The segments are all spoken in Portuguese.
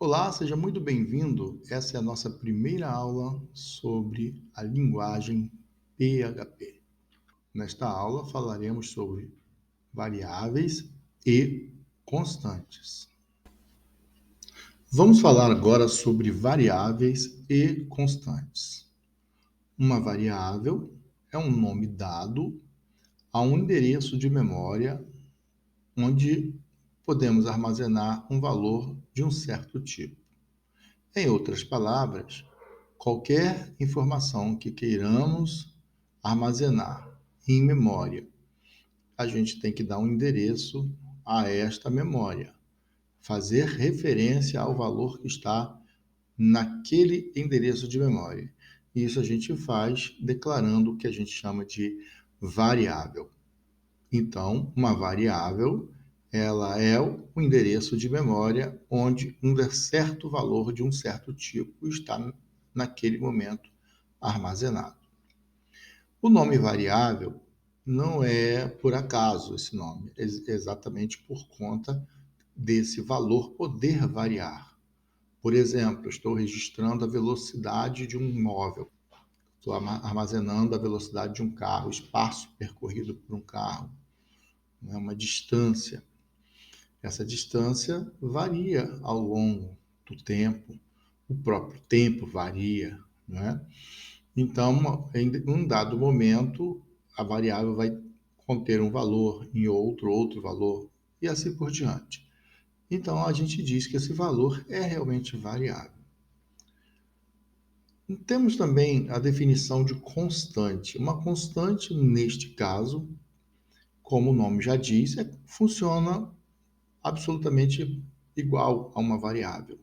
Olá, seja muito bem-vindo. Essa é a nossa primeira aula sobre a linguagem PHP. Nesta aula falaremos sobre variáveis e constantes. Vamos falar agora sobre variáveis e constantes. Uma variável é um nome dado a um endereço de memória onde podemos armazenar um valor de um certo tipo. Em outras palavras, qualquer informação que queiramos armazenar em memória, a gente tem que dar um endereço a esta memória, fazer referência ao valor que está naquele endereço de memória. Isso a gente faz declarando o que a gente chama de variável. Então, uma variável, ela é o endereço de memória onde um certo valor de um certo tipo está naquele momento armazenado. O nome variável não é por acaso esse nome, é exatamente por conta desse valor poder variar. Por exemplo, estou registrando a velocidade de um móvel, estou armazenando a velocidade de um carro, o espaço percorrido por um carro, né, uma distância. Essa distância varia ao longo do tempo, o próprio tempo varia, né? Então, em um dado momento, a variável vai conter um valor, em outro valor, e assim por diante. Então, a gente diz que esse valor é realmente variável. Temos também a definição de constante. Uma constante, neste caso, como o nome já diz, funciona absolutamente igual a uma variável.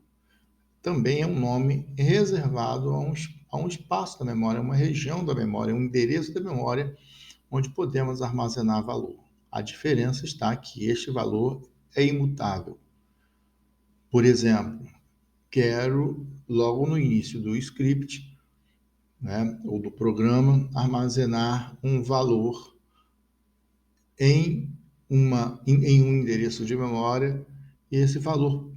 Também é um nome reservado a um espaço da memória, uma região da memória, um endereço da memória onde podemos armazenar valor. A diferença está que este valor é imutável. Por exemplo, quero, logo no início do script, né, ou do programa, armazenar um valor em um endereço de memória, e esse valor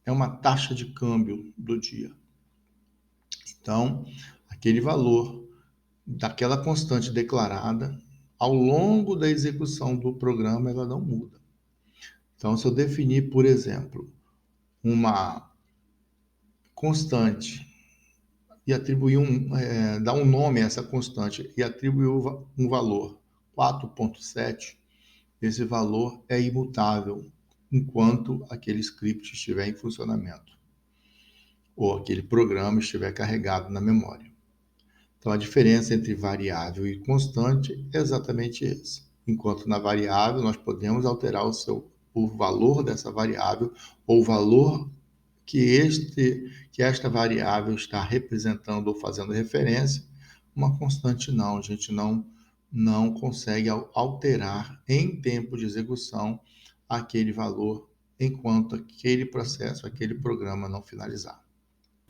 é uma taxa de câmbio do dia. Então, aquele valor daquela constante declarada, ao longo da execução do programa, ela não muda. Então, se eu definir, por exemplo, uma constante e atribuir dar um nome a essa constante e atribuir um valor 4.7, esse valor é imutável enquanto aquele script estiver em funcionamento ou aquele programa estiver carregado na memória. Então, a diferença entre variável e constante é exatamente essa. Enquanto na variável nós podemos alterar o valor dessa variável ou o valor que esta variável está representando ou fazendo referência, uma constante não, a gente não consegue alterar em tempo de execução aquele valor enquanto aquele processo, aquele programa não finalizar.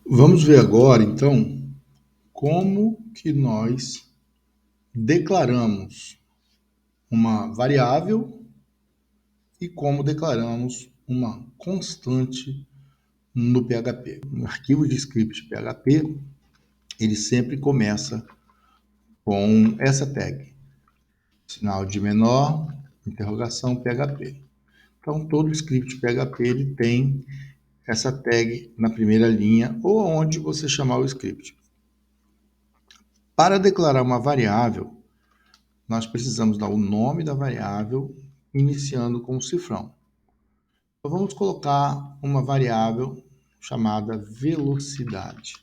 Vamos ver agora, então, como que nós declaramos uma variável e como declaramos uma constante no PHP. No arquivo de script PHP, ele sempre começa com essa tag, sinal de menor, interrogação PHP. Então, todo script PHP ele tem essa tag na primeira linha ou onde você chamar o script. Para declarar uma variável, nós precisamos dar o nome da variável, iniciando com o cifrão. Então, vamos colocar uma variável chamada velocidade.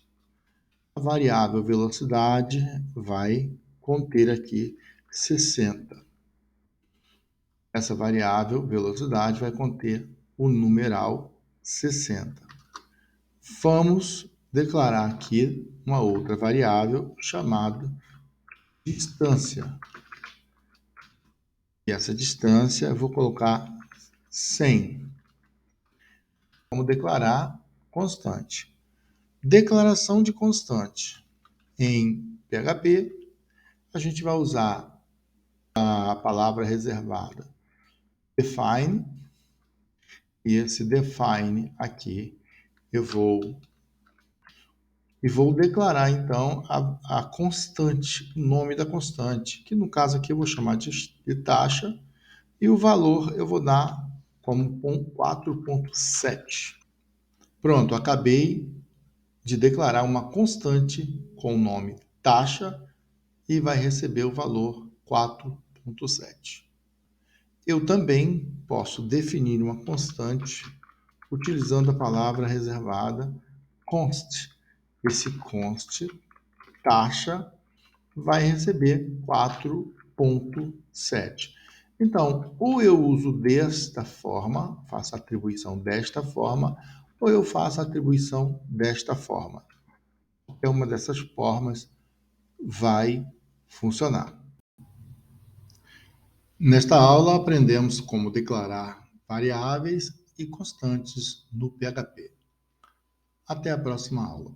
A variável velocidade vai conter aqui 60. Essa variável velocidade vai conter o numeral 60. Vamos declarar aqui uma outra variável chamada distância. E essa distância eu vou colocar 100. Vamos declarar constante. Declaração de constante. Em PHP, a gente vai usar a palavra reservada define, e esse define aqui eu vou declarar, então, a constante, o nome da constante, que no caso aqui eu vou chamar de taxa, e o valor eu vou dar como 4,7. Pronto, acabei de declarar uma constante com o nome taxa e vai receber o valor 4,7. Eu também posso definir uma constante utilizando a palavra reservada const. Esse const, taxa, vai receber 4,7. Então, ou eu uso desta forma, faço a atribuição desta forma, ou eu faço a atribuição desta forma. Qualquer uma dessas formas vai funcionar. Nesta aula, aprendemos como declarar variáveis e constantes no PHP. Até a próxima aula.